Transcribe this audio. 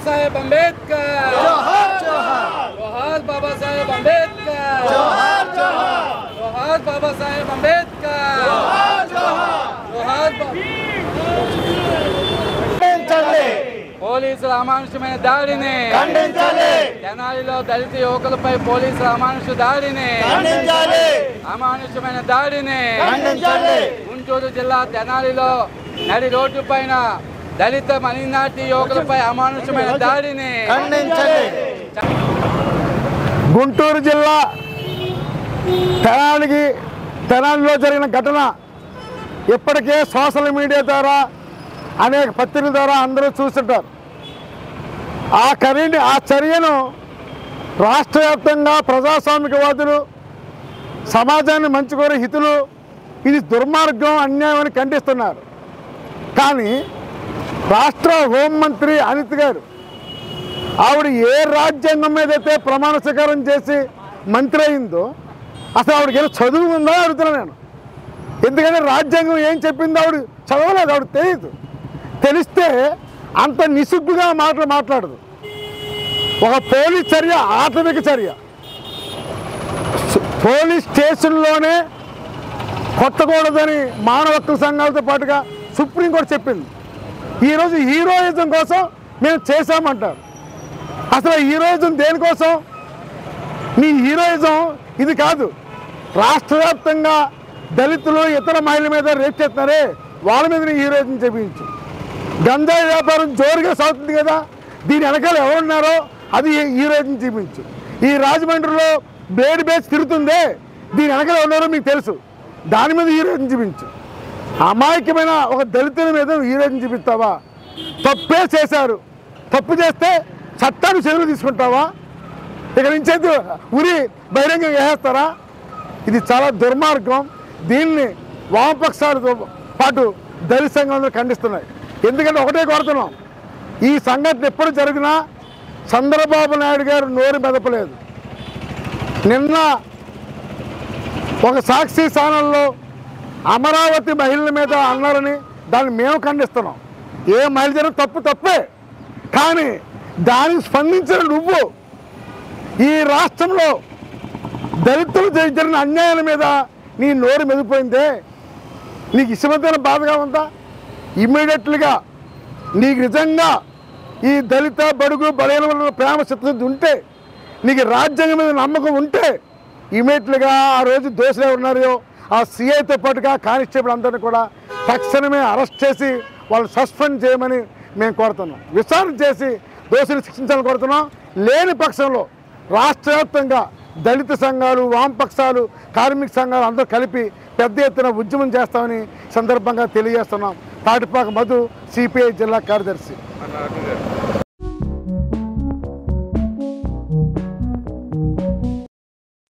साहेब अंबेडकर जोहार जोहार जोहार बाबा साहेब अंबेडकर जोहार जोहार जोहार बाबा साहेब अंबेडकर जोहार जोहार जोहार పోలీసుల అమానుషమైన దాడిని ఖండించాలి. తెనాలిలో దళిత యువకులపై పోలీసుల అమానుష దాడిని ఖండించాలి. అమానుషమైన దాడిని ఖండించాలి. గుంటూరు జిల్లా తెనాలిలో నడి రోడ్డు పైన దళిత మైనార్టీ యువకులపై అమానుషమైన దాడిని ఖండించాలి. గుంటూరు జిల్లా తెనాలిలో జరిగిన ఘటన ఇప్పటికే సోషల్ మీడియా ద్వారా అనేక పత్రికల ద్వారా అందరూ చూస్తుంటారు. ఆ చర్యను రాష్ట్ర వ్యాప్తంగా ప్రజాస్వామికవాదులు, సమాజాన్ని మంచి కోరే హితులు ఇది దుర్మార్గం, అన్యాయం అని ఖండిస్తున్నారు. కానీ రాష్ట్ర హోంమంత్రి అనిత్ గారు ఆవిడ ఏ రాజ్యాంగం మీద అయితే ప్రమాణ స్వీకారం చేసి మంత్రి అయిందో అసలు ఆవిడకి ఏదో చదువు ఉందో అడుగుతున్నాను నేను. ఎందుకంటే రాజ్యాంగం ఏం చెప్పిందో ఆవిడ చదవలేదు, ఆవిడ తెలియదు. తెలిస్తే అంత నిస్సిగ్గుగా మాట్లాడదు. ఒక పోలీస్ చర్య ఆటవిక చర్య. పోలీస్ స్టేషన్లోనే కొట్టకూడదని మానవ హక్కుల సంఘాలతో పాటుగా సుప్రీంకోర్టు చెప్పింది. ఈరోజు హీరోయిజం కోసం మేము చేశామంటారు. అసలు హీరోయిజం దేనికోసం? నీ హీరోయిజం ఇది కాదు. రాష్ట్ర వ్యాప్తంగా దళితులు ఇతర మహిళల మీద రేప్ చేస్తున్నారే వాళ్ళ మీద నీ హీరోయిజం చూపించు. గంజాయి వ్యాపారం జోరుగా సాగుతుంది కదా, దీని వెనకాల ఎవరున్నారో అది హీరోయిజం చూపించు. ఈ రాజమండ్రిలో బ్లేడ్ బేస్ తిరుగుతుందే, దీని వెనకాల ఎవరున్నారో మీకు తెలుసు, దాని మీద హీరోయిజం చూపించు. అమాయకమైన ఒక దళితుల మీద హీరోయిజం చూపిస్తావా? తప్పే చేశారు, తప్పు చేస్తే చట్టాన్ని చర్యలు తీసుకుంటావా? ఇక నుంచి ఉరి బహిరంగంగా వేసేస్తారా? ఇది చాలా దుర్మార్గం. దీన్ని వామపక్షాలతో పాటు దళిత సంఘాలు ఖండిస్తున్నాయి. ఎందుకంటే ఒకటే కోరుతున్నాం, ఈ సంఘటన ఎప్పుడు జరిగినా చంద్రబాబు నాయుడు గారు నోరు మెదపలేదు. నిన్న ఒక సాక్షి ఛానల్లో అమరావతి మహిళల మీద అన్నారని దాన్ని మేము ఖండిస్తున్నాం. ఏ మహిళ జరిగిన తప్పే, కానీ దానికి స్పందించిన నువ్వు ఈ రాష్ట్రంలో దళితులు జరిగిన అన్యాయాల మీద నీ నోరు మెదిపోయిందే, నీకు ఇష్టమైన బాధగా ఉందా? ఇమ్మీడియట్లుగా నీకు నిజంగా ఈ దళిత బడుగు బలహీన ప్రేమ చిత్తశుద్ధి ఉంటే, నీకు రాజ్యాంగం మీద నమ్మకం ఉంటే ఇమ్మీడియట్లుగా ఆ రోజు దోషులు ఉన్నారో ఆ సిఐతో పాటుగా కానిస్టేబుల్ అందరినీ కూడా తక్షణమే అరెస్ట్ చేసి వాళ్ళు సస్పెండ్ చేయమని మేము కోరుతున్నాం. విచారణ చేసి దోషులు శిక్షించాలని కోరుతున్నాం. లేని పక్షంలో రాష్ట్ర వ్యాప్తంగా దళిత సంఘాలు, వామపక్షాలు, కార్మిక సంఘాలు అందరూ కలిపి పెద్ద ఎత్తున ఉద్యమం చేస్తామని సందర్భంగా తెలియజేస్తున్నాం. తాటిపాక మధు, సిపిఐ జిల్లా కార్యదర్శి.